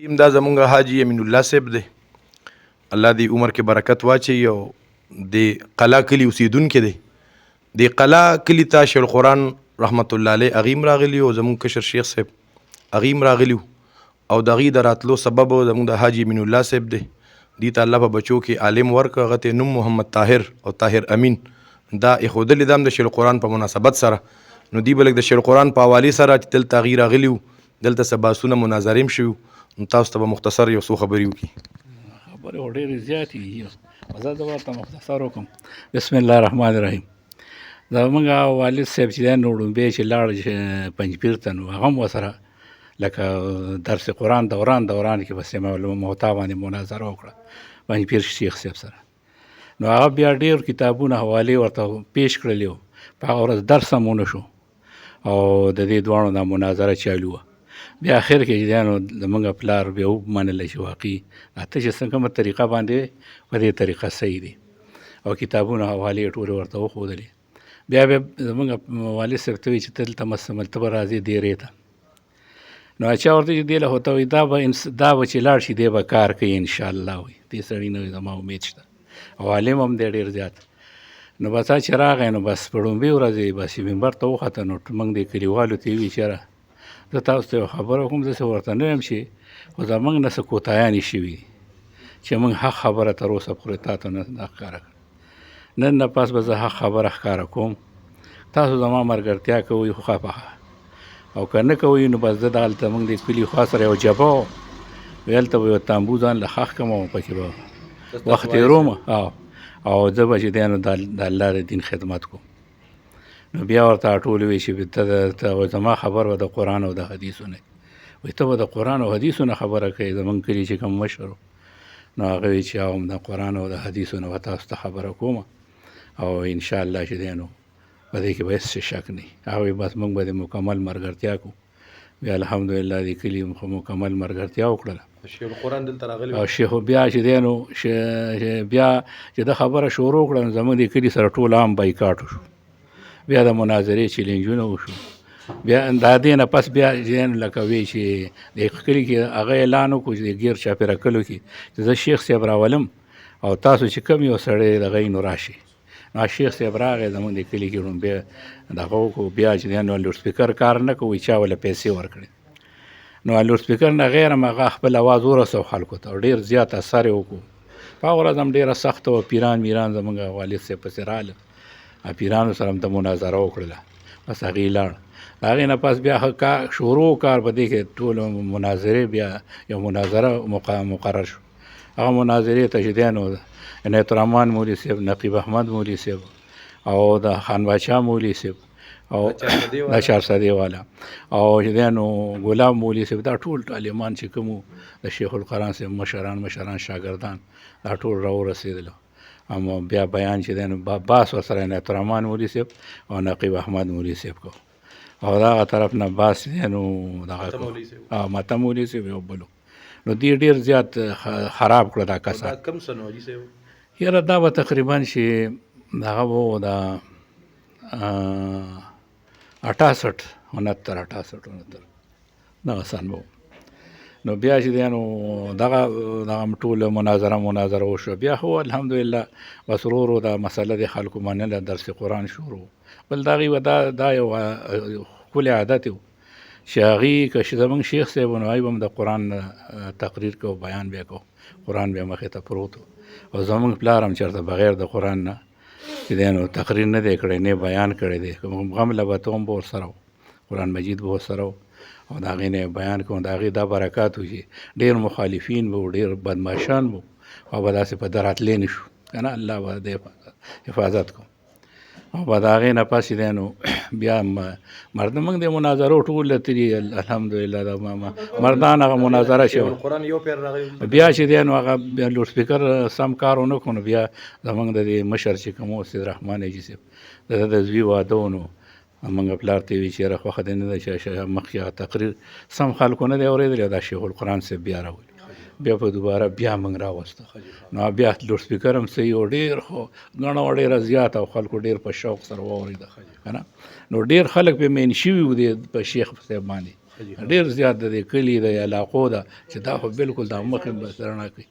دا زمونږ حاجی امین الله صاحب دی، الله دې عمر کې برکت واچي. او د قلا کلي اوسیدونکی دی. د قلا کلي ته شیخ القرآن رحمت الله علیه اغیم راغلی او زمونږ کشر شیخ صاحب اغیم راغلی او د هغې د راتلو سبب زمونږ د حاجی امین الله صاحب دی. دې ته الله په بچو کې عالم ورکړ، هغه ته نوم محمد طاهر او طاهر امین دا ایښودلې ده هم د شیخ القرآن په مناسبت سره. نو دوی به لږ د شیخ القرآن په حوالې سره چې دلته هغې راغلي وو، دلته څه بحثونه مناظرې هم شوي، نو تاسو ته به مختصر یو څو خبرې وکړي. خبرې خو ډېرې زیاتې دي، زه د ورته مختصر وکړم. بسم الله الرحمن الرحیم. زموږ والد صاحب چې دی نو ړومبی چې لاړ پنجپیر ته، نو هغه هم ورسره لکه درس قرآن دوران کې په سیمه الموتا باندې مناظره وکړه پنجپیر شیخ صاحب سره. نو هغه بیا ډېر کتابونه حوالې ورته پیش کړلې وو. په هغه ورځ درس هم ونه شو او د دې دواړو دا مناظره چالو وه. بیا اخر کې چې دی نو زموږ پلار بیا ومنله چې واقعي ته چې څنګه کومه طریقه باندې په دې طریقه صحیح دی، او کتابونه حوالې ټولې ورته وښودلې. بیا زموږ والد صاحب ته وایي چې ته دلته ملته به راځې دیرې ته. نو اچا ورته چې دی له هوته وایي دا به چې لاړ شي دی به کار کوي انشاءالله. وایي دې سړي نه زما امید شته او عالم هم دی ډېر زیات. نو بس چې راغی نو بس په ړومبۍ ورځې بس منبر ته وخته. نو موږ د کلیوالو ته یې وایي چېره زه تاسو ته یو خبره کوم، داسې ورته نه یم چې خو زموږ نه څه کوتاهیانې شوي چې موږ حق خبره تر اوسه پورې تا ته نه ښکاره کړه. نن نه پس به زه حق خبره ښکاره کوم، تاسو زما ملګرتیا کوئ خو خفه، او که نه کوئ نو بس زه دلته موږ د کلي خوا سره یو جبه وه، هلته به یو تامبو ځان له ښخ کړم او پکې به وخت تېروم او زه به چې دی نو د الله د دین خدمت کوم. نو بیا ورته ټول وایي چې ته زما خبر به د قرآن او د حدیثو نه وایي، ته به د قرآن او حدیثو نه خبره کوې. زموږ کلي چې کوم مشر نو هغه وایي چې هم د قرآن او د حدیثو نه به تاسو ته خبره کوم او انشاءالله چې دی نو په دې کې به هېڅ شک نه وي. هغه وایي بس موږ به د مکمل ملګرتیا کوو. بیا الحمدلله د کلي مکمل ملګرتیا وکړله. شیخ القرآن دلته راغلی او شیخ بیا چې دی نو بیا چې د خبره شروع کړه نو زموږ د کلي سره ټول عام بایکاټ شو. بیا د مناظرې چیلنجونه وشو. بیا د دې نه پس بیا لکه وایي چې د کلي کې هغه اعلان وکړو چې د ګیر چاپېره کلو کې چې زه شیخ صاحب راولم او تاسو چې کوم یو سړی دغه نو راشي. نو شیخ صاحب راغی زموږ د کلي کې ړومبی دغه وکړو. بیا چې دی نو لوډ سپیکر کار نه کوي، چا وله پیسې ورکړې. نو لوډ سپیکر نه غیر هم هغه خپل اواز ورسو خلکو ته او ډېر زیات اثر یې وکړو. په هغه ورځ هم ډېره سخته وه. پیران میران زموږ والد صاحب پسې راغله، پیرانو سره هم ته مناظره وکړله. بس هغې لاړ. د هغې نه پس بیا شروع کار په دې کې ټول مناظرې بیا یو مناظره مقرر شو. هغه مناظرې ته چې دی نو عنایت الرحمن مولوي صاحب، نقیب احمد مولوي صاحب او د خان باچا مولوي صاحب او د چارسدې والا او چې دی نو ګلاب مولوي صاحب، دا ټول عالمان چې کوم د شیخ القرآن صاحب مشران شاګردان دا ټول راورسېدل. اما بیا بیان چې دی نو باس ورسره عنایت الرحمن مولوي صاحب او نقیب احمد مولوي صاحب کو، او دغه طرف نه باس دی نو دغه ماته مولوي صاحب یو بلو. نو دې ډېر زیات خراب کړه دا کسان. کم سن حاجي صاحب؟ یاره دا به تقریبا چې دغه به د 68 دغه سن به. نو بیا چې دی نو دغه ټول مناظره وشوه. بیا خو الحمدلله بس ورو ورو دا مسله د خلکو منله، درس قرآن شروع. بل د هغې دا یو ښکلی عادت و چې هغې که زموږ شیخ صاحب نو هغوی به هم د قرآن تقریر کو، بیان بیا کو، قرآن بیا مخې ته پروت و. او زموږ پلار هم چېرته بغیر د قرآن نه چې دی نو تقریر نه دی کړی، نه بیان کړی دی. غم لبته هم به ورسره و، قرآن مجید به ورسره و او د هغې نه بیان کوم. د هغې دا برکات و چې ډېر مخالفین به و، ډېر بدماشان به و، او به داسې په ده راتلی نه شو که نه. الله به د حفاظت کوم. او به د هغې نه پس چې دی نو بیا موږ د مناظرو ټول تلي الحمدلله. د مردان هغه مناظره شوه. بیا چې دی نو هغه بیا لوډ سپیکر سم کار ونه کړو. نو بیا زموږ د دې مشر چې کوم و سید رحمان حاجي صاحب، د زوی واده و. نو موږ پلار ته وایي چې یاره خوښه دې نه ده چې مخکې تقریر سم خلکو نه دی اورېدلی او دا شیخ القرآن صاحب بیا راولي. بیا په دوباره بیا موږ راوسته. نو بیا لوډ سپیکر هم صحیح او ډېر خو ګڼه وه ډېره زیاته او خلکو ډېر په شوق سره واورېده که نه. نو ډېر خلک پې مین شوي وو په شیخ صاحب باندې ډېر زیات د دې کلي د علاقو ده چې دا خو بالکل دا مخ یې بس رڼا کوي.